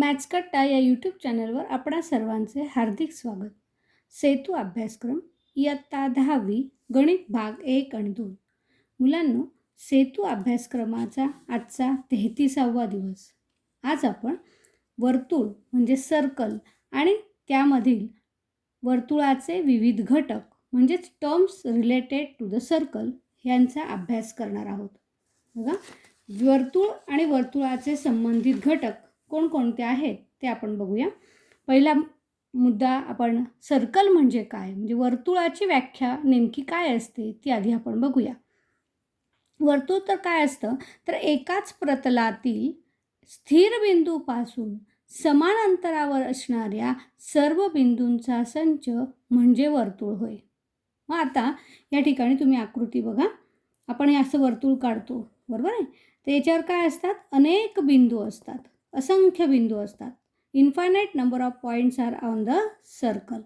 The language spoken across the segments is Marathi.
मॅथ्सकट्टा या यूट्यूब चॅनलवर आपणा सर्वांचे हार्दिक स्वागत. सेतू अभ्यासक्रम इयत्ता 10वी गणित भाग 1 आणि 2. मुलांनो, सेतू अभ्यासक्रमाचा आजचा 33वा दिवस. आज आपण वर्तुळ म्हणजे सर्कल आणि त्यामधील वर्तुळाचे विविध घटक म्हणजेच terms related to the circle यांचा अभ्यास करणार आहोत. बघा, वर्तुळ आणि वर्तुळाचे संबंधित घटक कोणकोणते आहेत ते आपण बघूया. पहिला मुद्दा, आपण सर्कल म्हणजे काय, म्हणजे वर्तुळाची व्याख्या नेमकी काय असते ती आधी आपण बघूया. वर्तुळ तर काय असतं, तर एकाच प्रतलातील स्थिर बिंदूपासून समान अंतरावर असणाऱ्या सर्व बिंदूंचा संच म्हणजे वर्तुळ होय. मग आता या ठिकाणी तुम्ही आकृती बघा. आपण हे असं वर्तुळ काढतो, बरोबर आहे. तर याच्यावर काय असतात, अनेक बिंदू असतात, असंख्य बिंदू असतात. Infinite number of points are on the circle.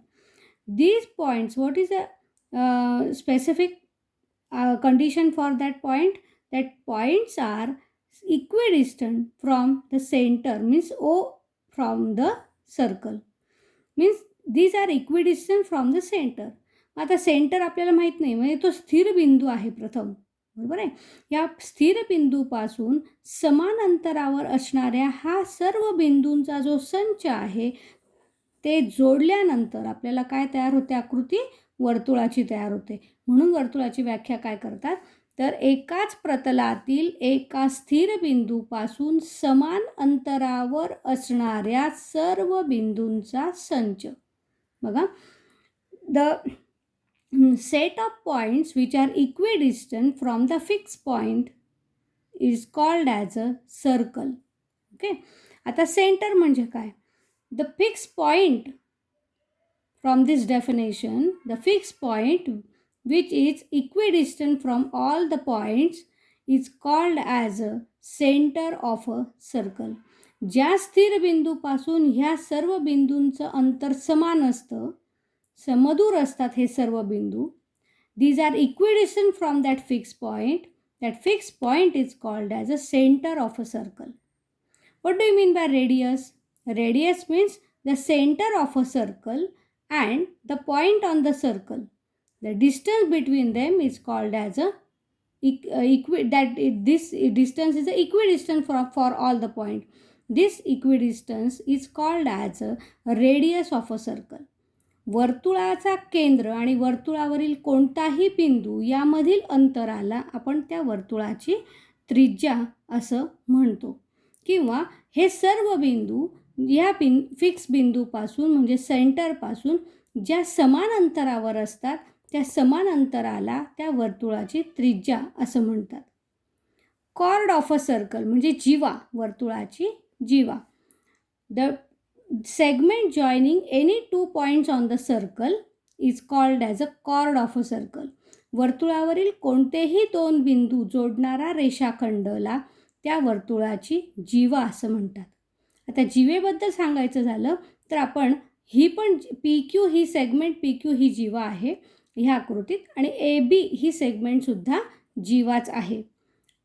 These points, what is a specific condition for that point? That points are equidistant from the center, means O from the circle, means these are equidistant from the center. आता सेंटर आपल्याला माहीत नाही, म्हणजे तो स्थिर बिंदू आहे प्रथम, बरोबर आहे. या स्थिर बिंदूपासून समान अंतरावर असणाऱ्या हा सर्व बिंदूंचा जो संच आहे ते जोडल्यानंतर आपल्याला काय तयार होते, आकृती वर्तुळाची तयार होते. म्हणून वर्तुळाची व्याख्या काय करतात, तर एकाच प्रतलातील एका स्थिर बिंदूपासून समान अंतरावर असणाऱ्या सर्व बिंदूंचा संच. बघा, the set of points which are equidistant from the fix point is called as a circle. Okay, आता सेंटर म्हणजे काय, the fixed point. From this definition, the fixed point which is equidistant from all the points is called as a center of a circle. ज्या स्थिर बिंदूपासून ह्या सर्व बिंदूंचं अंतर समान असतं, समदूर असतात हे सर्व बिंदू, these are equidistant from that fixed point. That fixed point is called as a center of a circle. What do you mean by radius? Radius means the center of a circle and the point on the circle. The distance between them is called as a this distance is a equidistant for all the point. This equidistance is called as a radius of a circle. वर्तुळाचा केंद्र आणि वर्तुळावरील कोणताही बिंदू यामधील अंतराला आपण त्या वर्तुळाची त्रिज्या असं म्हणतो. किंवा हे सर्व बिंदू या फिक्स बिंदूपासून म्हणजे सेंटरपासून ज्या समान अंतरावर असतात त्या समान अंतराला त्या वर्तुळाची त्रिज्या असं म्हणतात. कॉर्ड ऑफ अ सर्कल म्हणजे जीवा, वर्तुळाची जीवा. The segment joining any 2 points on the circle is called as a chord of a circle. वर्तुळावरील कोणतेही 2 बिंदू जोडणारा रेषाखंडला त्या वर्तुळाची जीवा असं म्हणतात. आता जीवेबद्दल सांगायचं झालं तर आपण ही पण PQ ही सेगमेंट, PQ ही जीवा आहे ह्या आकृतीत, आणि AB ही सेगमेंटसुद्धा जीवाच आहे.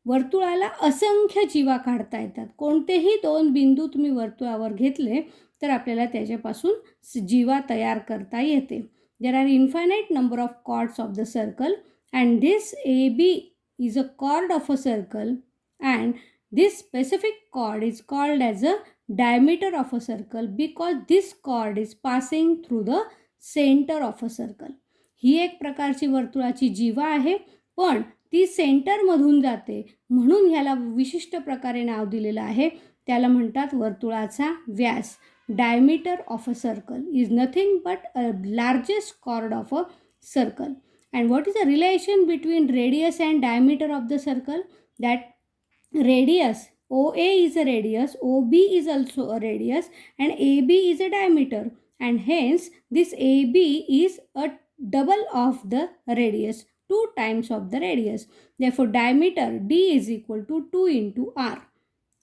वर्तुळाला असंख्य जीवा काढता येतात. कोणतेही 2 बिंदू तुम्ही वर्तुळावर घेतले तर आपल्याला त्याच्यापासून जीवा तयार करता येते. There are infinite number of chords of the circle and this AB is a chord of a circle and this specific chord is called as a diameter of a circle because this chord is passing through the center of a circle. ही एक प्रकारची वर्तुळाची जीवा आहे, पण ती सेंटरमधून जाते म्हणून ह्याला विशिष्ट प्रकारे नाव दिलेलं आहे. त्याला म्हणतात वर्तुळाचा व्यास. Diameter of a circle is nothing but a largest chord of a circle. And what is the relation between radius and diameter of the circle? That radius, OA is a radius, OB is also a radius, and AB is a diameter, and hence this AB is a double of the radius, 2 times of the radius. Therefore diameter D is equal to 2 into R.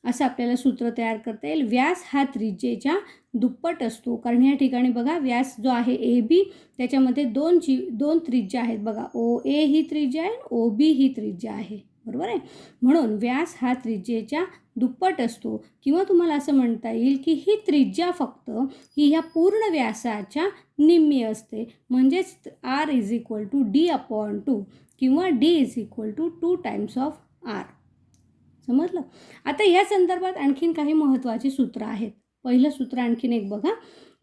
असं आपल्याला सूत्र तयार करता येईल. व्यास हा त्रिज्येच्या दुप्पट असतो, कारण या ठिकाणी बघा व्यास जो आहे AB त्याच्यामध्ये दोन त्रिज्या आहेत. बघा, OA ही त्रिज्या आहे, OB ही त्रिज्या आहे, बरोबर आहे. म्हणून व्यास हा त्रिज्येच्या दुप्पट असतो, किंवा तुम्हाला असं म्हणता येईल की ही त्रिज्या फक्त ही ह्या पूर्ण व्यासाच्या निम्मी असते, म्हणजेच r=d/2 किंवा d=2 टाइम्स ऑफ r. समजलं? आता या संदर्भात आणखीन काही महत्त्वाची सूत्र आहेत. पहिलं सूत्र आणखीन एक बघा,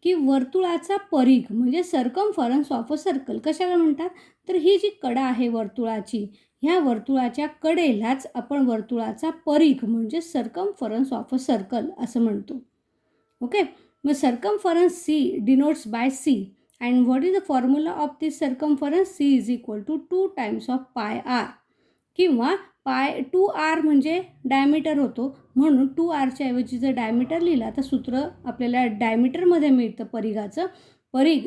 की वर्तुळाचा परिघ म्हणजे सर्कम्फरन्स ऑफ अ सर्कल कशाला म्हणतात, तर ही जी कडा आहे वर्तुळाची, ह्या वर्तुळाच्या कडेलाच आपण वर्तुळाचा परिघ म्हणजे सर्कम्फरन्स ऑफ अ सर्कल असं म्हणतो. ओके, मग circumference C denotes by C, and what is the formula of this circumference? c=2 times of pi r, किंवा 2r म्हणजे डायमीटर होतो, म्हणून 2rच्या ऐवजी जर डायमीटर लिहिला तर सूत्र आपल्याला डायमीटरमध्ये मिळतं परिघाचं. परिघ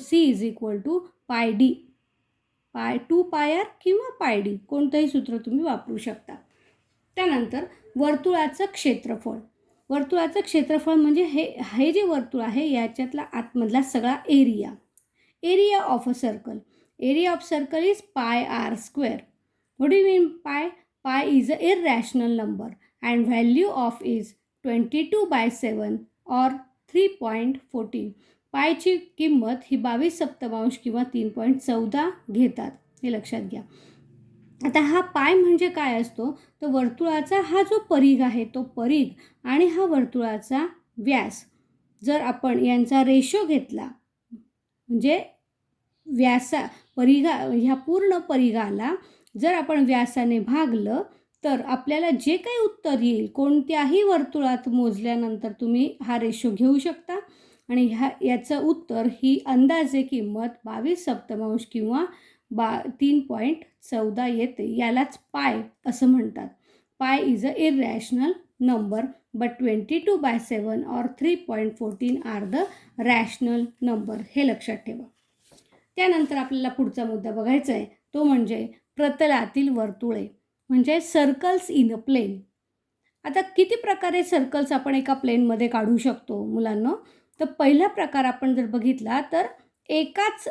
c=πd, 2πr किंवा πd, कोणतंही सूत्र तुम्ही वापरू शकता. त्यानंतर वर्तुळाचं क्षेत्रफळ. वर्तुळाचं क्षेत्रफळ म्हणजे हे जे वर्तुळ आहे याच्यातला आतमधला सगळा area of a circle. Area of circle is πr². What do you mean pi? Pi is an irrational number and value of is 22/7 or 3.14. पायची किंमत ही 22/7 किंवा 3.14 घेतात, हे लक्षात घ्या. आता हा पाय म्हणजे काय असतो, तर वर्तुळाचा हा जो परिघ आहे तो परिघ आणि हा वर्तुळाचा व्यास, जर आपण यांचा रेशो घेतला म्हणजे ह्या पूर्ण परिघाला जर आपण व्यासाने भागलं तर आपल्याला जे काही उत्तर येईल कोणत्याही वर्तुळात मोजल्यानंतर तुम्ही हा रेशो घेऊ शकता, आणि याचं उत्तर ही अंदाजे किंमत 22/7 किंवा 3.14 येते. यालाच पाय असं म्हणतात. पाय इज अ इररॅशनल नंबर बट 22/7 और 3.14 आर द रॅशनल नंबर, हे लक्षात ठेवा. त्यानंतर आपल्याला पुढचा मुद्दा बघायचा आहे, तो म्हणजे प्रतलातील वर्तुळे म्हणजे सर्कल्स इन अ प्लेन. आता किती प्रकारे सर्कल्स आपण एका प्लेनमध्ये काढू शकतो मुलांनो? तर पहिला प्रकार आपण जर बघितला तर एकच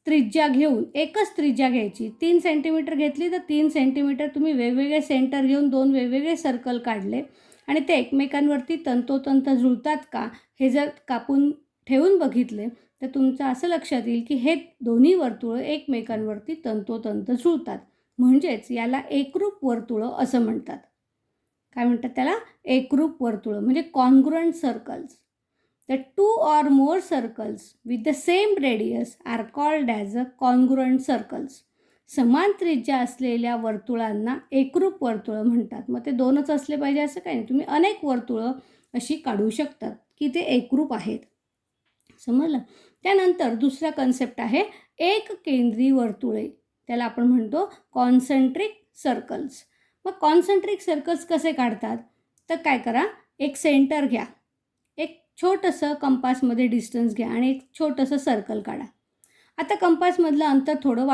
त्रिज्या घ्यायची. 3 सेंटीमीटर घेतली तर 3 सेंटीमीटर तुम्ही वेगवेगळे सेंटर घेऊन 2 वेगवेगळे सर्कल काढले आणि ते एकमेकांवरती तंतोतंत जुळतात का हे जर कापून ठेवून बघितले तर तुमचं असं लक्षात येईल की हे दोन्ही वर्तुळं एकमेकांवरती तंतोतंत जुळतात, म्हणजेच याला एकरूप वर्तुळं असं म्हणतात. काय म्हणतात त्याला? एकरूप वर्तुळं म्हणजे congruent circles. The 2 or more circles with the same radius are called as a congruent circles. समान त्रिज्या असलेल्या वर्तुळांना एकरूप वर्तुळं म्हणतात. मग ते 2च असले पाहिजे असं काही नाही, तुम्ही अनेक वर्तुळं अशी काढू शकतात की ते एकरूप आहेत. समजलं? त्यानंतर दुसरा कन्सेप्ट आहे एक केंद्री वर्तुळे, त्याला आपण म्हणतो कॉन्सेंट्रिक सर्कल्स. मग कॉन्सेंट्रिक सर्कल्स कसे काढतात? तर काय करा, एक सेंटर घ्या, एक छोटंसं कंपासमध्ये डिस्टन्स घ्या आणि एक छोटंसं सर्कल काढा. आता कंपासमधलं अंतर थोडं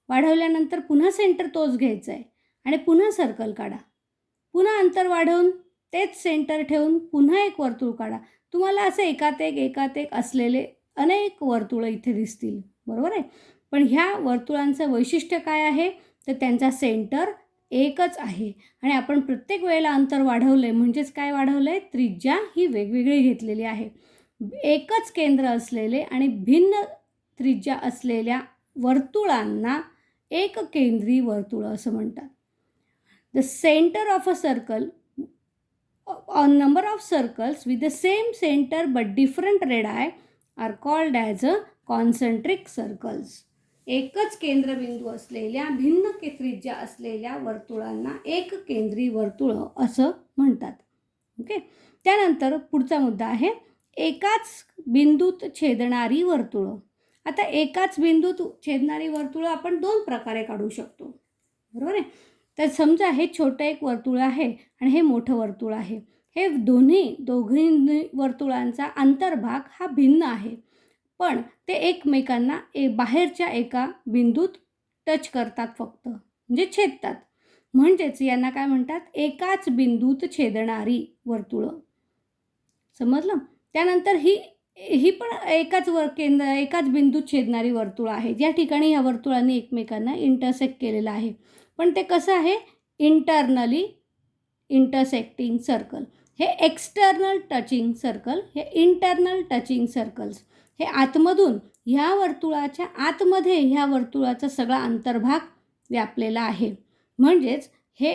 वाढवल्यानंतर पुन्हा सेंटर तोच घ्यायचा आहे आणि पुन्हा सर्कल काढा. पुन्हा अंतर वाढवून तेच सेंटर ठेवून पुन्हा एक वर्तुळ काढा. तुम्हाला असं एकात एक असलेले अनेक वर्तुळं इथे दिसतील, बरोबर आहे. पण ह्या वर्तुळांचं वैशिष्ट्य काय आहे, तर त्यांचा सेंटर एकच आहे आणि आपण प्रत्येक वेळेला अंतर वाढवलं आहे, म्हणजेच काय वाढवलं आहे, त्रिज्या ही वेगवेगळी घेतलेली आहे. एकच केंद्र असलेले आणि भिन्न त्रिज्या असलेल्या वर्तुळांना एक केंद्री वर्तुळ असं म्हणतात. The centre of a circle on number of circles with the same centre but different radii are called as a concentric circles. एकच केंद्रबिंदू असलेल्या भिन्न त्रिज्या असलेल्या वर्तुळांना एक केंद्री वर्तुळ असं म्हणतात. ओके, त्यानंतर पुढचा मुद्दा आहे एकाच बिंदूत छेदणारी वर्तुळं. आता एकाच बिंदूत छेदणारी वर्तुळं आपण 2 प्रकारे काढू शकतो, बरोबर आहे. तर समजा हे छोटं एक वर्तुळ आहे आणि हे मोठं वर्तुळ आहे. हे दोघी वर्तुळांचा अंतर्भाग हा भिन्न आहे, पण ते एकमेकांना बाहेरच्या एका बिंदूत टच करतात फक्त, म्हणजे छेदतात. म्हणजेच यांना काय म्हणतात, एकाच बिंदूत छेदणारी वर्तुळं. समजलं? त्यानंतर ही पण एकाच बिंदूत छेदणारी वर्तुळ आहे, ज्या ठिकाणी ह्या वर्तुळांनी एकमेकांना इंटरसेक्ट केलेलं आहे. पण ते कसं आहे, इंटरनली इंटरसेक्टिंग सर्कल. हे एक्सटर्नल टचिंग सर्कल, हे इंटरनल टचिंग सर्कल्स. हे आतमधून ह्या वर्तुळाच्या आतमध्ये ह्या वर्तुळाचा सगळा अंतर्भाग व्यापलेला आहे. म्हणजेच हे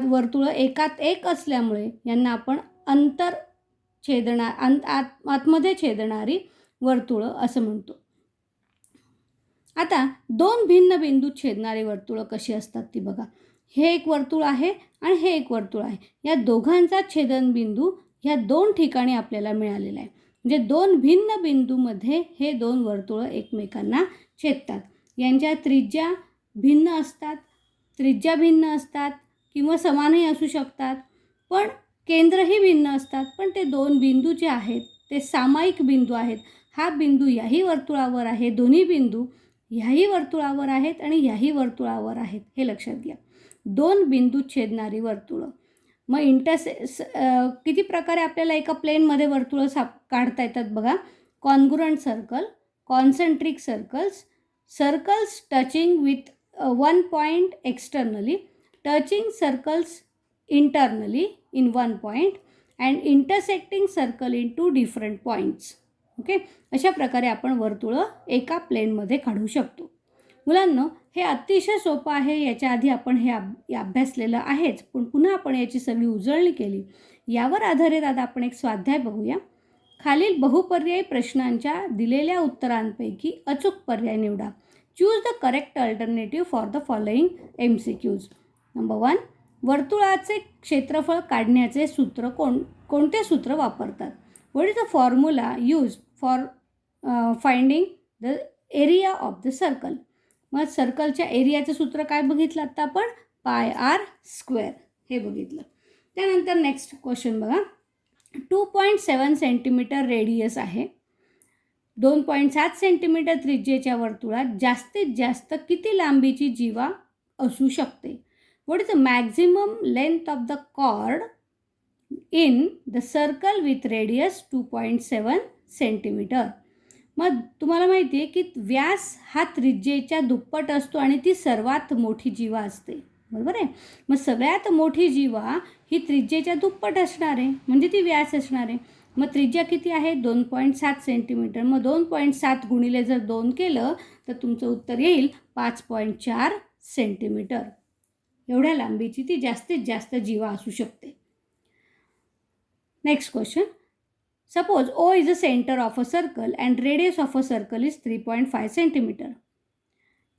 वर्तुळं एकात एक असल्यामुळे यांना आपण आतमध्ये छेदणारी वर्तुळं असं म्हणतो. आता दोन भिन्न बिंदूत छेदणारी वर्तुळं कशी असतात ती बघा. हे एक वर्तुळ आहे आणि हे एक वर्तुळ आहे. या दोघांचा छेदनबिंदू ह्या दोन ठिकाणी आपल्याला मिळालेला आहे. म्हणजे दोन भिन्न बिंदूमध्ये हे दोन वर्तुळं एकमेकांना छेदतात. यांच्या त्रिज्या भिन्न असतात किंवा समानही असू शकतात, पण केंद्रही भिन्न असतात. पण ते दोन बिंदू जे आहेत ते सामायिक बिंदू आहेत. हा बिंदू याही वर्तुळावर आहे, दोन्ही बिंदू ह्याही वर्तुळावर आहेत आणि ह्याही वर्तुळावर आहेत, हे लक्षात घ्या. दोन बिंदू छेदणारी वर्तुळं. मग किती प्रकारे आपल्याला एका प्लेनमध्ये वर्तुळं काढता येतात बघा. Congruent circle, concentric circles, circles touching with one point externally, touching circles internally in one point and intersecting circle in two different points. Okay, अशा प्रकारे आपण वर्तुळं एका प्लेनमध्ये काढू शकतो. मुलांनो, हे अतिशय सोपं आहे. याच्या आधी आपण हे अभ्यासलेलं आहेच, पण पुन्हा आपण याची सगळी उजळणी केली. यावर आधारित आता आपण एक स्वाध्याय बघूया. खालील बहुपर्यायी प्रश्नांच्या दिलेल्या उत्तरांपैकी अचूक पर्याय निवडा. Choose the correct alternative for the following MCQs. Number 1, वर्तुळाचे क्षेत्रफळ काढण्याचे सूत्र कोणते सूत्र वापरतात? What is the formula use for finding the area of the circle? मग सर्कलच्या एरियाचं सूत्र काय बघितलं आता आपण? πr² हे बघितलं. त्यानंतर नेक्स्ट क्वेश्चन बघा. 2.7 सेंटीमीटर रेडियस आहे. 2.7 सेंटीमीटर त्रिज्येच्या वर्तुळात जास्तीत जास्त किती लांबीची जीवा असू शकते? What is the maximum length of the chord in the circle with radius 2.7 centimetre? मग तुम्हाला माहिती आहे की व्यास हा त्रिज्येच्या दुप्पट असतो आणि ती सर्वात मोठी जीवा असते, बरोबर आहे. मग सगळ्यात मोठी जीवा ही त्रिज्येच्या दुप्पट असणार आहे, म्हणजे ती व्यास असणार आहे. मग त्रिज्या किती आहे? 2.7 सेंटीमीटर. मग 2.7 गुणिले जर 2 केलं तर तुमचं उत्तर येईल 5.4 सेंटीमीटर. एवढ्या लांबीची ती जास्तीत जास्त जीवा असू शकते. Next question. Suppose O is the center of a circle and radius of a circle is 3.5 centimeter.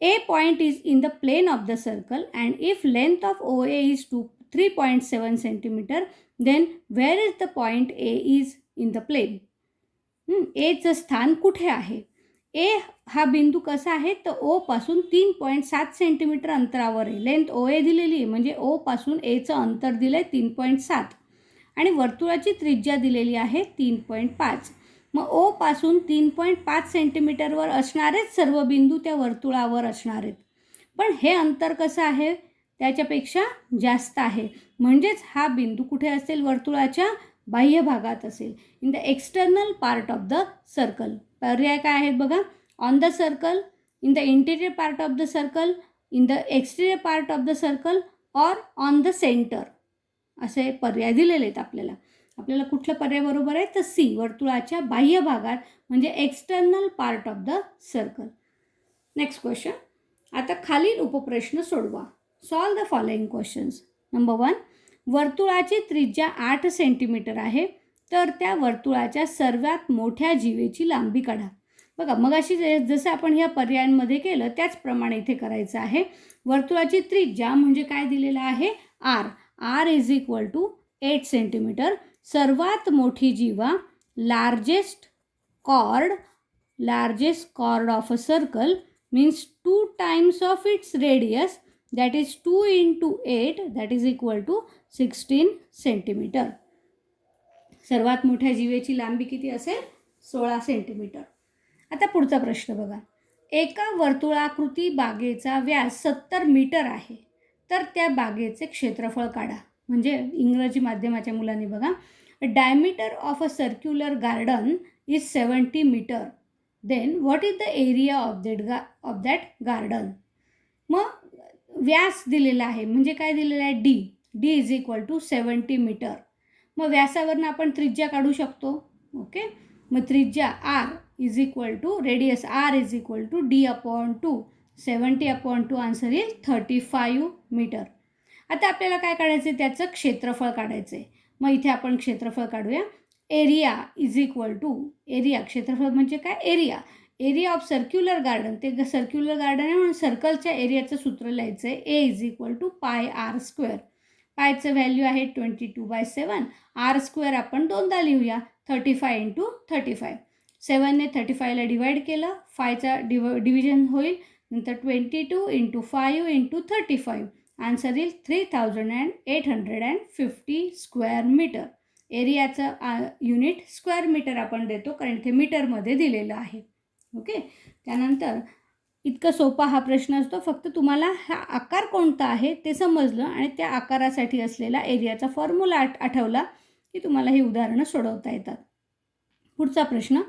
A point is in the plane of the circle and if length of OA is 3.7 centimeter, then where is the point A is in the plane? Aचं स्थान कुठे आहे? ए हा बिंदू कसा आहे तर O पासून 3.7 सेंटीमीटर अंतरावर आहे. लेंथ OA दिलेली आहे, म्हणजे O पासून Aचं अंतर दिलं आहे 3.7 आणि वर्तुळाची त्रिज्या दिलेली आहे 3.5. मग O पासून 3.5 सेंटीमीटरवर असणारेच सर्व बिंदू त्या वर्तुळावर असणार आहेत. पण हे अंतर कसं आहे? त्याच्यापेक्षा जास्त आहे. म्हणजेच हा बिंदू कुठे असेल? वर्तुळाच्या बाह्य भागात असेल, in the external part of the circle. पर्याय काय आहेत बघा. On the circle, in the interior part of the circle, in the exterior part of the circle or on the centre, असे पर्याय दिलेले आहेत आपल्याला. आपल्याला कुठला पर्याय बरोबर आहे तर C, वर्तुळाच्या बाह्य भागात, म्हणजे external part of the circle. Next question. आता खालील उपप्रश्न सोडवा. Solve the following questions. Number 1, वर्तुळाची त्रिज्या 8 सेंटीमीटर आहे, तर त्या वर्तुळाच्या सर्वात मोठ्या जीवेची लांबी काढा. बघा, मग अशी जसं आपण ह्या पर्यायांमध्ये केलं त्याचप्रमाणे इथे करायचं आहे. वर्तुळाची त्रिज्या म्हणजे काय दिलेलं आहे? R is equal to 8 centimetre. सर्वात मोठी जीवा, largest chord of a circle means 2 times of its radius, that is 2 into 8, that is equal to 16 centimetre. सर्वात मोठ्या जीवेची लांबी किती असेल? 16 सेंटीमीटर. आता पुढचा प्रश्न बघा. एका वर्तुळाकृती बागेचा व्यास 70 मीटर आहे, तर त्या बागेचे क्षेत्रफळ काढा. म्हणजे इंग्रजी माध्यमाच्या मुलांनी बघा. Diameter of a circular garden is 70 metre. Then what is the area of that garden? मग व्यास दिलेला आहे, म्हणजे काय दिलेला आहे? D. D is equal to 70 metre. मग व्यासावरनं आपण त्रिज्या काढू शकतो. ओके, मग त्रिज्या r is equal to radius r is equal to D upon 2, 70 upon 2 answer येईल 35 मीटर. आता आपल्याला काय काढायचं आहे, त्याचं क्षेत्रफळ काढायचं आहे. मग इथे आपण क्षेत्रफळ काढूया. Area is equal to, area क्षेत्रफळ म्हणजे काय, एरिया ऑफ सर्क्युलर गार्डन, ते सर्क्युलर गार्डन आहे म्हणून सर्कलच्या एरियाचं सूत्र लिहायचं आहे. A is equal to pi r square. पायचं व्हॅल्यू आहे 22/7. आर स्क्वेअर आपण दोनदा लिहूया, 35 इंटू 35. 7ने 35ला डिवाईड केलं, 5चा डिव्हिजन होईल, नंतर 22 इंटू 5 इंटू 35 आन्सर येईल 3850 स्क्वेअर मीटर. एरियाचं युनिट स्क्वेअर मीटर आपण देतो कारण इथे मीटरमध्ये दिलेलं आहे. ओके, त्यानंतर इतकं सोपा हा प्रश्न असतो. फक्त तुम्हाला हा आकार कोणता आहे ते समजलं आणि त्या आकारासाठी असलेला एरियाचा फॉर्म्युला आठवला की तुम्हाला ही उदाहरणं सोडवता येतात. पुढचा प्रश्न,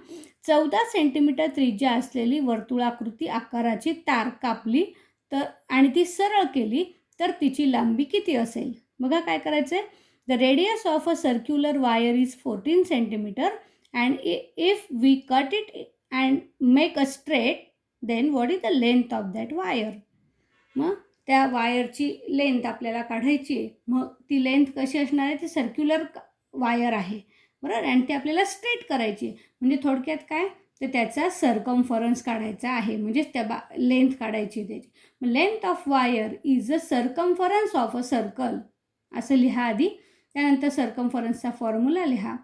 14 सेंटीमीटर त्रिज्या असलेली वर्तुळाकृती आकाराची तार कापली तर आणि ती सरळ केली तर तिची लांबी किती असेल. बघा काय करायचं आहे. The radius of a circular wire is 14 centimetre and if we cut it and make a straight then what is the length of that wire. मग त्या वायरची लेंथ आपल्याला काढायची आहे. मग ती लेंथ कशी असणार आहे, ती सर्क्युलर वायर आहे बरोबर, आणि ती आपल्याला स्ट्रेट करायची आहे. म्हणजे थोडक्यात काय, तर त्याचा सर्कम्फरन्स काढायचा आहे, म्हणजेच त्या लेंथ काढायची त्याची. मग length of wire is a circumference of a circle असं लिहा आधी. त्यानंतर सर्कम्फरन्सचा फॉर्म्युला लिहा.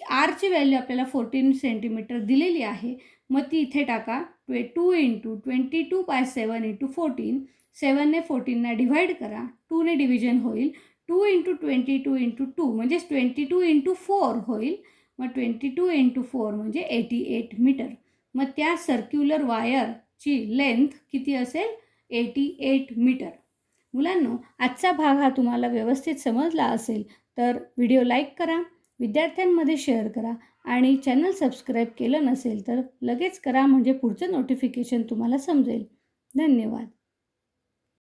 आरची व्हॅल्यू आपल्याला 14 सेंटीमीटर दिलेली आहे. मग ती इथे टाका. 2 इंटू 22/7 इंटू 14. 7ने 14ला डिव्हाइड करा, 2ने डिव्हिजन होईल, 2 इंटू 22 इंटू 2 म्हणजेच 22 इंटू 4 होईल. मग 22 इंटू 4 म्हणजे 88 मीटर. मग त्या सर्क्युलर वायरची लेंथ किती असेल, 88 मीटर. मुलांनो, आजचा भाग हा तुम्हाला व्यवस्थित समजला असेल तर व्हिडिओ लाईक करा, विद्यार्थ्यांमध्ये शेअर करा आणि चॅनल सबस्क्राईब केलं नसेल तर लगेच करा, म्हणजे पुढचं नोटिफिकेशन तुम्हाला समजेल. धन्यवाद.